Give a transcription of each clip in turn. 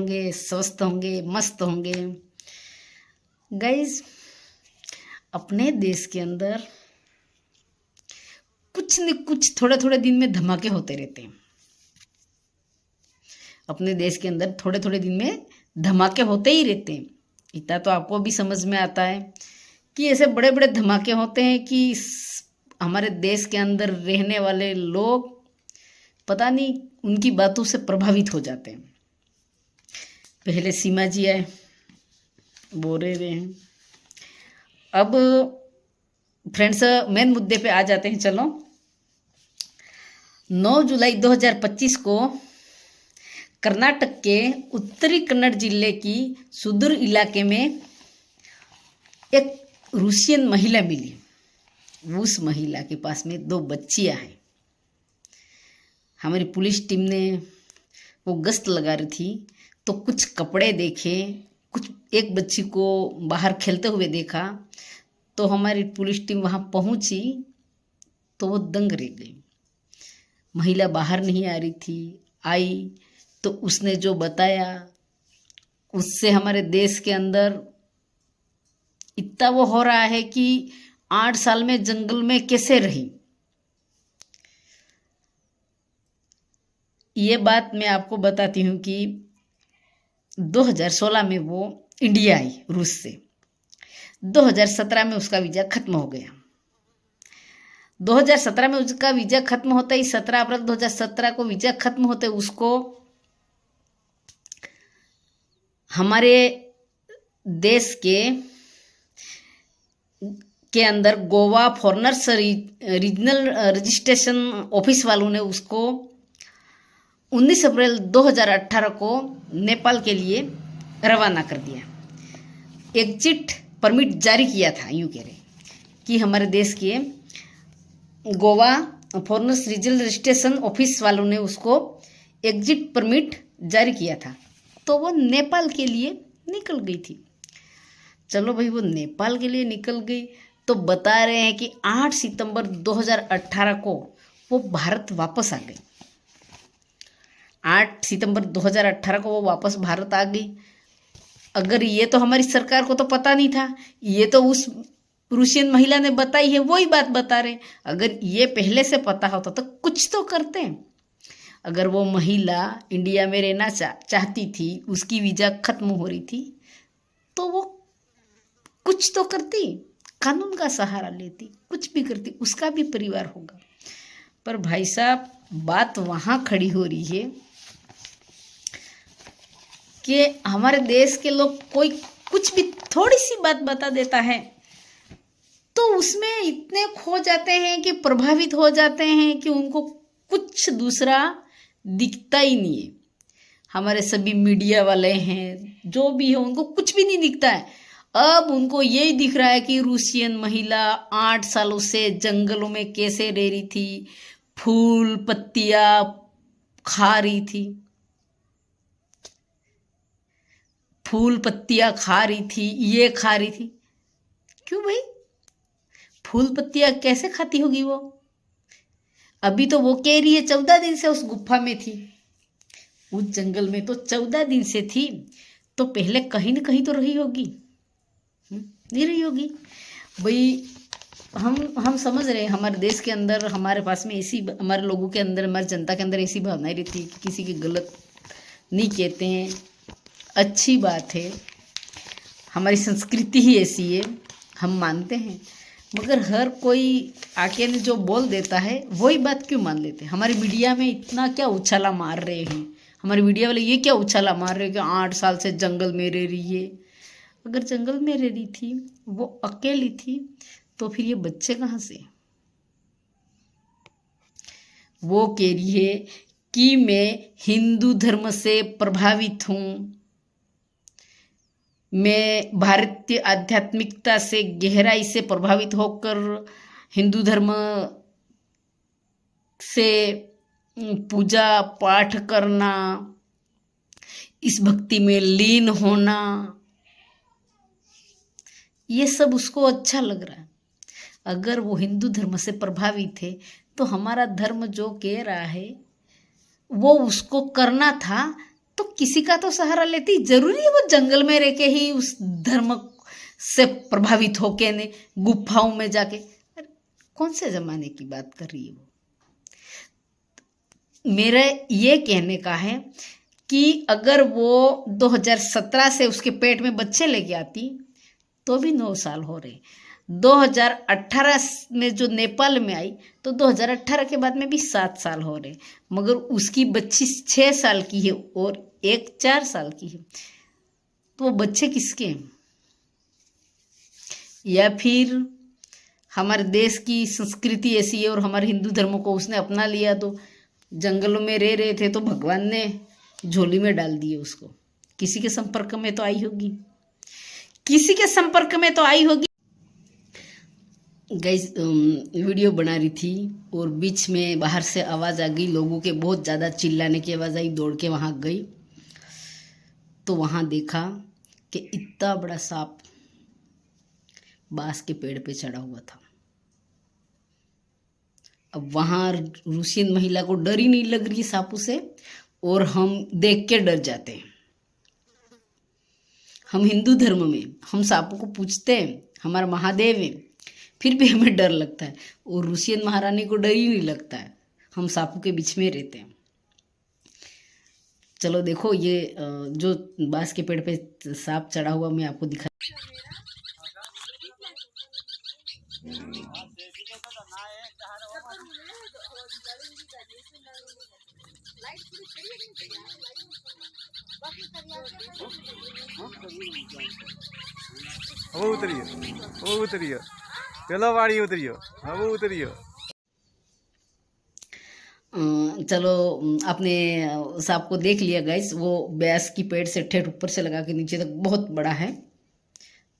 होंगे, स्वस्थ होंगे, मस्त होंगे। गाइस, अपने देश के अंदर कुछ न कुछ थोड़े थोड़े दिन में धमाके होते रहते हैं। अपने देश के अंदर थोड़े थोड़े दिन में धमाके होते ही रहते हैं। इतना तो आपको भी समझ में आता है कि ऐसे बड़े बड़े धमाके होते हैं कि हमारे देश के अंदर रहने वाले लोग पता नहीं उनकी बातों से प्रभावित हो जाते हैं। पहले सीमा जी आए, बोल रहे हैं। अब फ्रेंड्स, मेन मुद्दे पे आ जाते हैं। चलो, 9 जुलाई 2025 को कर्नाटक के उत्तरी कन्नड़ जिले की सुदूर इलाके में एक रूसियन महिला मिली। उस महिला के पास में 2 बच्चियां हैं। हमारी पुलिस टीम ने वो गश्त लगा रही थी तो कुछ कपड़े देखे, कुछ एक बच्ची को बाहर खेलते हुए देखा, तो हमारी पुलिस टीम वहाँ पहुँची तो वो दंग रह गई। महिला बाहर नहीं आ रही थी, आई तो उसने जो बताया उससे हमारे देश के अंदर इतना वो हो रहा है कि 8 साल में जंगल में कैसे रही। ये बात मैं आपको बताती हूँ कि 2016 में वो इंडिया आई रूस से। 2017 में उसका वीज़ा खत्म हो गया। 2017 में उसका वीज़ा खत्म होता ही 17 अप्रैल 2017 को वीज़ा खत्म होते उसको हमारे देश के अंदर Goa foreigners regional registration office वालों ने उसको 19 अप्रैल 2018 को नेपाल के लिए रवाना कर दिया। एग्जिट परमिट जारी किया था, यूँ कह रहे कि हमारे देश के Goa foreigners regional registration office वालों ने उसको एग्जिट परमिट जारी किया था, तो वो नेपाल के लिए निकल गई थी। चलो भाई, वो नेपाल के लिए निकल गई तो बता रहे हैं कि 8 सितंबर 2018 को वो भारत वापस आ गई। 8 सितंबर 2018 को वो वापस भारत आ गई। अगर ये तो हमारी सरकार को तो पता नहीं था, ये तो उस रूसियन महिला ने बताई है, वही बात बता रहे। अगर ये पहले से पता होता तो कुछ तो करते। अगर वो महिला इंडिया में रहना चाहती थी, उसकी वीज़ा खत्म हो रही थी, तो वो कुछ तो करती, कानून का सहारा लेती, कुछ भी करती, उसका भी परिवार होगा। पर भाई साहब, बात वहाँ खड़ी हो रही है कि हमारे देश के लोग कोई कुछ भी थोड़ी सी बात बता देता है तो उसमें इतने खो जाते हैं कि प्रभावित हो जाते हैं कि उनको कुछ दूसरा दिखता ही नहीं है। हमारे सभी मीडिया वाले हैं, जो भी है, उनको कुछ भी नहीं दिखता है। अब उनको यही दिख रहा है कि रूसियन महिला 8 सालों से जंगलों में कैसे रह रही थी, फूल पत्तियां खा रही थी, फूल पत्तियां खा रही थी, ये खा रही थी। क्यों भाई, फूल पत्तियां कैसे खाती होगी वो? अभी तो वो कह रही है 14 दिन से उस गुफा में थी, उस जंगल में तो 14 दिन से थी, तो पहले कहीं ना कहीं तो रही होगी, नहीं रही होगी भाई। हम समझ रहे हैं, हमारे देश के अंदर, हमारे पास में ऐसी, हमारे लोगों के अंदर, हमारी जनता के अंदर ऐसी भावनाएं रहती है कि किसी की गलत नहीं कहते हैं, अच्छी बात है, हमारी संस्कृति ही ऐसी है, हम मानते हैं। मगर हर कोई आके ने जो बोल देता है वही बात क्यों मान लेते हैं? हमारी मीडिया में इतना क्या उछाला मार रहे हैं, हमारे मीडिया वाले ये क्या उछाला मार रहे हैं कि 8 साल से जंगल में रह रही है। अगर जंगल में रह रही थी, वो अकेली थी, तो फिर ये बच्चे कहाँ से? वो कह रही है कि मैं हिंदू धर्म से प्रभावित हूँ, मैं भारतीय आध्यात्मिकता से गहराई से प्रभावित होकर हिंदू धर्म से पूजा पाठ करना, इस भक्ति में लीन होना, ये सब उसको अच्छा लग रहा है। अगर वो हिंदू धर्म से प्रभावित है तो हमारा धर्म जो कह रहा है वो उसको करना था, तो किसी का तो सहारा लेती। जरूरी है वो जंगल में रह के ही उस धर्म से प्रभावित होके ने गुफाओं में जाके? कौन से जमाने की बात कर रही है वो? मेरा ये कहने का है कि अगर वो 2017 से उसके पेट में बच्चे लेके आती तो भी 9 साल हो रहे। 2018 में जो नेपाल में आई तो 2018 के बाद में भी 7 साल हो रहे, मगर उसकी बच्ची 6 साल की है और एक 4 साल की है। तो वो बच्चे किसके हैं? या फिर हमारे देश की संस्कृति ऐसी है और हमारे हिंदू धर्म को उसने अपना लिया, तो जंगलों में रह रहे थे तो भगवान ने झोली में डाल दिए उसको। किसी के संपर्क में तो आई होगी, किसी के संपर्क में तो आई होगी। गाइस वीडियो बना रही थी और बीच में बाहर से आवाज़ आ गई, लोगों के बहुत ज़्यादा चिल्लाने की आवाज़ आई। दौड़ के वहाँ गई तो वहाँ देखा कि इतना बड़ा सांप बांस के पेड़ पे चढ़ा हुआ था। अब वहाँ रूसियन महिला को डर ही नहीं लग रही सांपों से, और हम देख के डर जाते हैं। हम हिंदू धर्म में हम सांपों को पूजते हैं, हमारा महादेव है, फिर भी हमें डर लगता है। और रूसियन महारानी को डर ही नहीं लगता है, हम सांपों के बीच में रहते हैं। चलो देखो ये जो बांस के पेड़ पे सांप चढ़ा हुआ मैं आपको दिखा। वो उतरियो चलो बाड़ी उतरियो, वो उतरियो। चलो आपने सांप को देख लिया गाइस। वो बांस की पेड़ से ठेठ ऊपर से लगा के नीचे तक बहुत बड़ा है।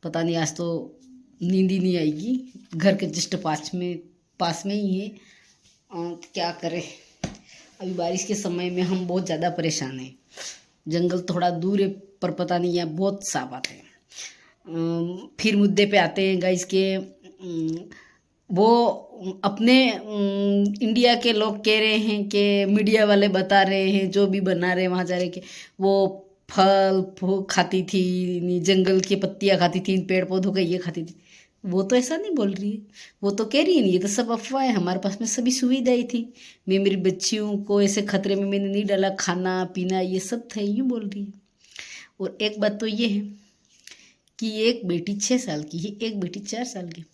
पता नहीं आज तो नींद ही नहीं आएगी। घर के जस्ट पास में ही है। क्या करें, अभी बारिश के समय में हम बहुत ज़्यादा परेशान हैं। जंगल थोड़ा दूर है पर पता नहीं यहाँ बहुत सांप आते हैं। फिर मुद्दे पे आते हैं गाइस के वो अपने इंडिया के लोग कह रहे हैं कि मीडिया वाले बता रहे हैं, जो भी बना रहे हैं वहाँ जा रहे कि वो फल फूल खाती थी, जंगल की पत्तियाँ खाती थी, पेड़ पौधों का ये खाती थी। वो तो ऐसा नहीं बोल रही है, वो तो कह रही है नहीं, ये तो सब अफवाह है, हमारे पास में सभी सुविधाएं थी, मैं मेरी बच्चियों को ऐसे खतरे में मैंने नहीं डाला, खाना पीना ये सब था, यूँ बोल रही है। और एक बात तो ये है कि एक बेटी 6 साल की है, एक बेटी 4 साल की,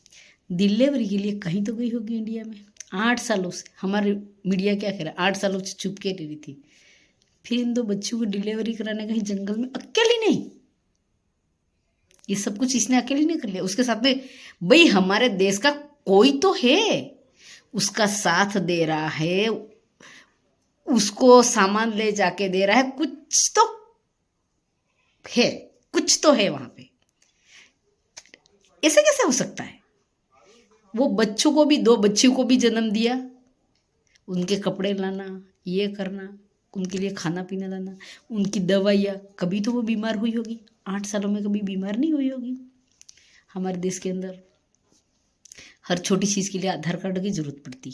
डिलीवरी के लिए कहीं तो गई होगी इंडिया में 8 सालों से। हमारे मीडिया क्या कह रहा है, 8 सालों से चुप के रही थी, फिर इन 2 बच्चों को डिलीवरी कराने कहीं जंगल में अकेली नहीं। ये सब कुछ इसने अकेले नहीं कर लिया, उसके साथ में भाई हमारे देश का कोई तो है, उसका साथ दे रहा है, उसको सामान ले जाके दे रहा है, कुछ तो है, कुछ तो है वहां पे। ऐसे कैसे हो सकता है? वो बच्चों को भी 2 बच्चियों को भी जन्म दिया, उनके कपड़े लाना, ये करना, उनके लिए खाना पीना लाना, उनकी दवाइयाँ, कभी तो वो बीमार हुई होगी, 8 सालों में कभी बीमार नहीं हुई होगी। हमारे देश के अंदर हर छोटी चीज़ के लिए आधार कार्ड की जरूरत पड़ती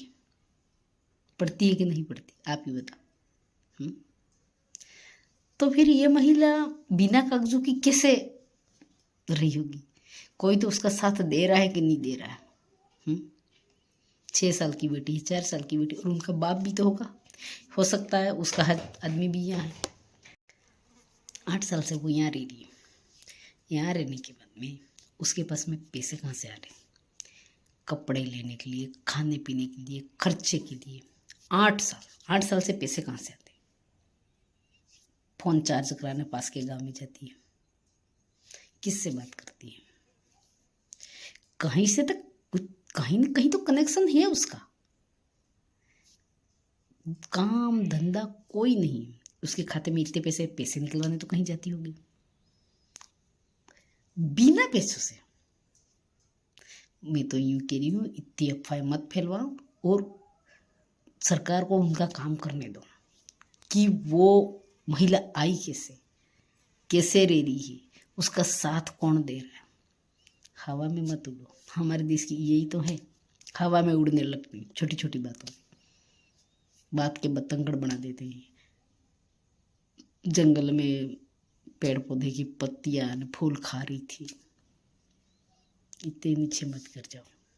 है कि नहीं पड़ती, आप ही बताओ। तो फिर ये महिला बिना कागजों की कैसे रही होगी? कोई तो उसका साथ दे रहा है कि नहीं दे रहा है। 6 साल की बेटी, 4 साल की बेटी, और उनका बाप भी तो होगा, हो सकता है उसका हर आदमी भी यहाँ है। 8 साल से वो यहाँ रह रही है। यहाँ रहने के बाद में उसके पास में पैसे कहाँ से आ रहे? कपड़े लेने के लिए, खाने पीने के लिए, खर्चे के लिए। 8 साल से पैसे कहाँ से आते? फ़ोन चार्ज कराने पास के गांव में जाती है, किससे बात करती है? कहीं से तक कहीं न कहीं तो कनेक्शन है उसका। काम धंधा कोई नहीं, उसके खाते में इतने पैसे निकलवाने तो कहीं जाती होगी बिना पैसों से। मैं तो यूँ कह रही हूँ, इतनी अफवाह मत फैलवाओ और सरकार को उनका काम करने दो कि वो महिला आई कैसे रह रही है, उसका साथ कौन दे रहा है। हवा में मत उड़ो, हमारे देश की यही तो है, हवा में उड़ने लगती छोटी छोटी बातों, बात के बतंगड़ बना देते हैं। जंगल में पेड़ पौधे की पत्तियां फूल खा रही थी। इतने नीचे मत कर जाओ।